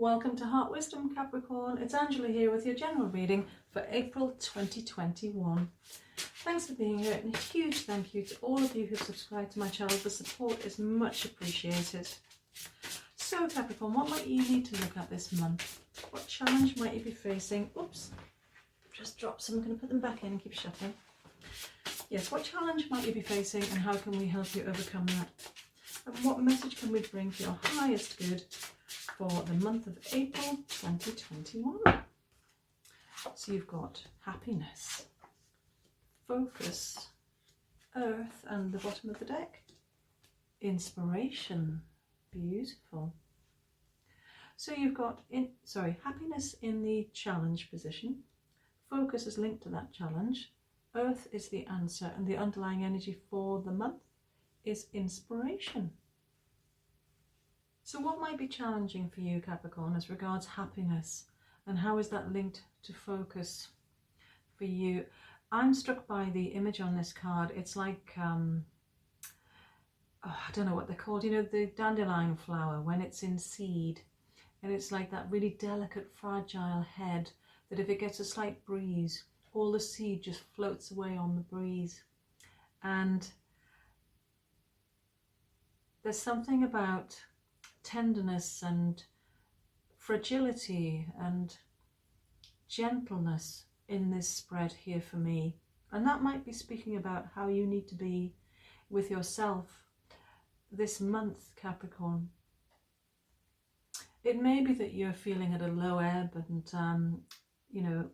Welcome to Heart Wisdom, Capricorn. It's Angela here with your general reading for April 2021. Thanks for being here, and a huge thank you to all of you who subscribed to my channel. The support is much appreciated. So Capricorn, what might you need to look at this month? What challenge might you be facing? Oops, just dropped some. I'm going to put them back in and keep shutting. Yes, what challenge might you be facing, and how can we help you overcome that? And what message can we bring for your highest good for the month of April 2021? So you've got happiness, focus, earth, and the bottom of the deck. Inspiration, beautiful. So you've got happiness in the challenge position. Focus is linked to that challenge. Earth is the answer, and the underlying energy for the month is inspiration. So what might be challenging for you, Capricorn, as regards happiness, and how is that linked to focus for you? I'm struck by the image on this card. It's like, I don't know what they're called, you know, the dandelion flower when it's in seed, and it's like that really delicate, fragile head that if it gets a slight breeze, all the seed just floats away on the breeze. And there's something about tenderness and fragility and gentleness in this spread here for me, and that might be speaking about how you need to be with yourself this month, Capricorn. It may be that you're feeling at a low ebb and you know,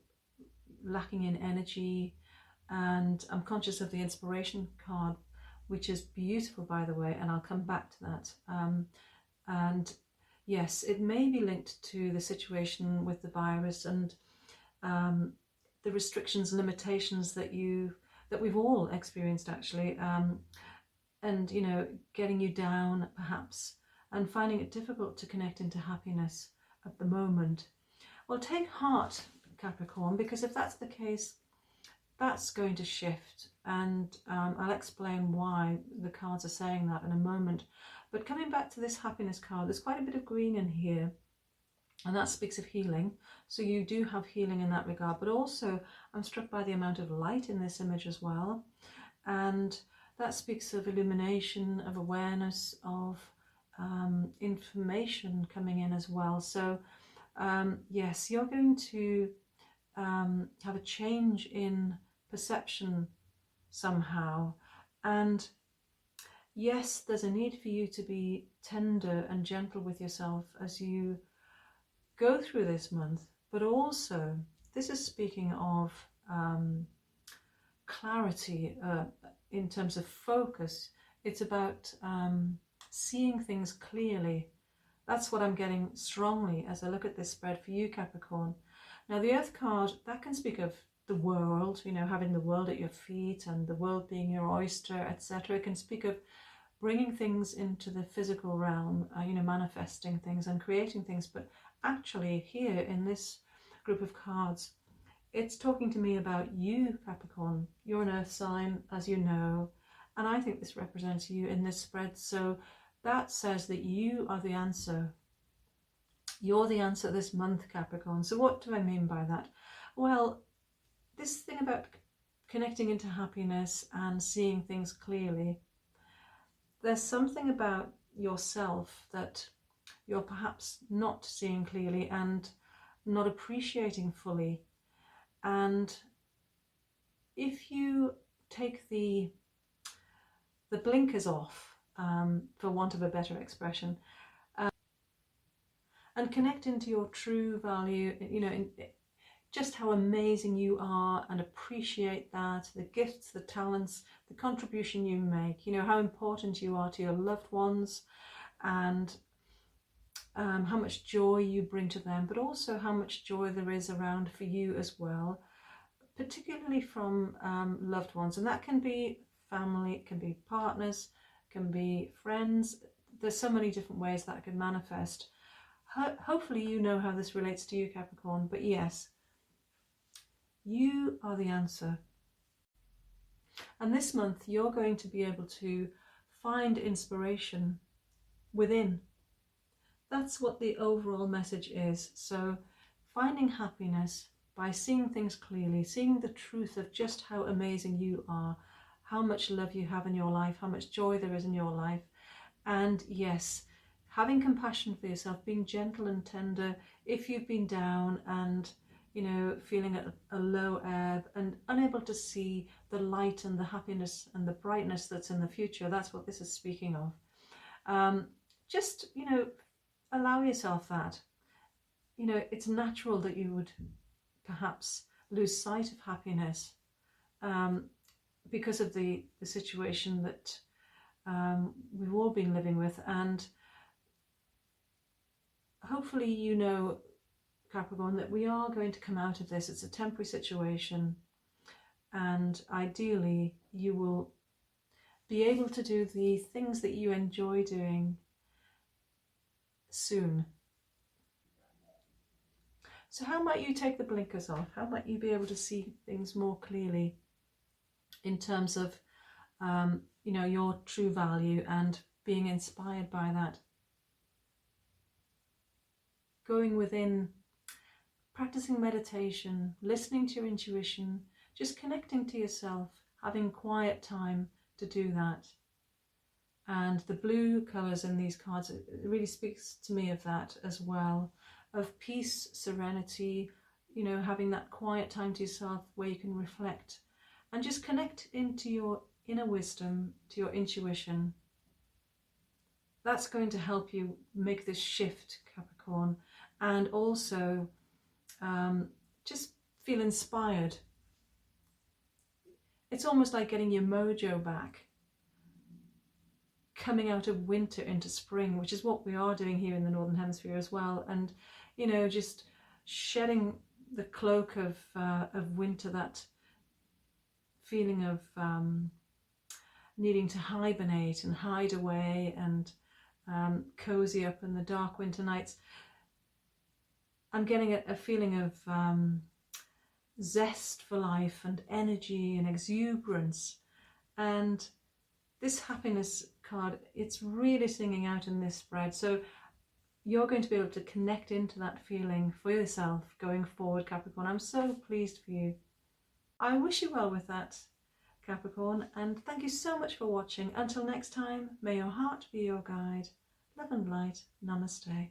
lacking in energy, and I'm conscious of the inspiration card, which is beautiful, by the way, and I'll come back to that. And yes, it may be linked to the situation with the virus and the restrictions and limitations that we've all experienced, actually, and you know, getting you down perhaps and finding it difficult to connect into happiness at the moment. Well, take heart, Capricorn, because if that's the case, that's going to shift, and I'll explain why the cards are saying that in a moment. But coming back to this happiness card, there's quite a bit of green in here, and that speaks of healing. So you do have healing in that regard, but also I'm struck by the amount of light in this image as well, and that speaks of illumination, of awareness, of information coming in as well. So yes, you're going to have a change in perception somehow, and yes, there's a need for you to be tender and gentle with yourself as you go through this month, but also this is speaking of clarity in terms of focus. It's about seeing things clearly. That's what I'm getting strongly as I look at this spread for you, Capricorn. Now the Earth card, that can speak of the world, you know, having the world at your feet and the world being your oyster, etc. It can speak of bringing things into the physical realm, you know, manifesting things and creating things. But actually here in this group of cards, it's talking to me about you, Capricorn. You're an earth sign, as you know, and I think this represents you in this spread. So that says that you are the answer. You're the answer this month, Capricorn. So what do I mean by that? Well, this thing about connecting into happiness and seeing things clearly, there's something about yourself that you're perhaps not seeing clearly and not appreciating fully. And if you take the blinkers off, for want of a better expression, and connect into your true value, you know, just how amazing you are, and appreciate that, the gifts, the talents, the contribution you make, you know, how important you are to your loved ones, and how much joy you bring to them, but also how much joy there is around for you as well, particularly from loved ones. And that can be family, it can be partners, it can be friends. There's so many different ways that can manifest. Hopefully you know how this relates to you, Capricorn, but yes, you are the answer. And this month you're going to be able to find inspiration within. That's what the overall message is. So finding happiness by seeing things clearly, seeing the truth of just how amazing you are, how much love you have in your life, how much joy there is in your life. And yes, having compassion for yourself, being gentle and tender if you've been down and, you know, feeling at a low ebb and unable to see the light and the happiness and the brightness that's in the future. That's what this is speaking of. Just, you know, allow yourself that. You know, it's natural that you would perhaps lose sight of happiness because of the situation that we've all been living with. And hopefully, you know, Capricorn, that we are going to come out of this. It's a temporary situation, and ideally you will be able to do the things that you enjoy doing soon. So how might you take the blinkers off? How might you be able to see things more clearly in terms of you know, your true value and being inspired by that? Going within, practicing meditation, listening to your intuition, just connecting to yourself, having quiet time to do that. And the blue colours in these cards, it really speaks to me of that as well, of peace, serenity, you know, having that quiet time to yourself where you can reflect and just connect into your inner wisdom, to your intuition. That's going to help you make this shift, Capricorn, and also just feel inspired. It's almost like getting your mojo back, coming out of winter into spring, which is what we are doing here in the Northern Hemisphere as well. And, you know, just shedding the cloak of winter, that feeling of needing to hibernate and hide away and cozy up in the dark winter nights. I'm getting a feeling of zest for life and energy and exuberance. And this happiness card, it's really singing out in this spread. So you're going to be able to connect into that feeling for yourself going forward, Capricorn. I'm so pleased for you. I wish you well with that, Capricorn, and thank you so much for watching. Until next time, may your heart be your guide. Love and light. Namaste.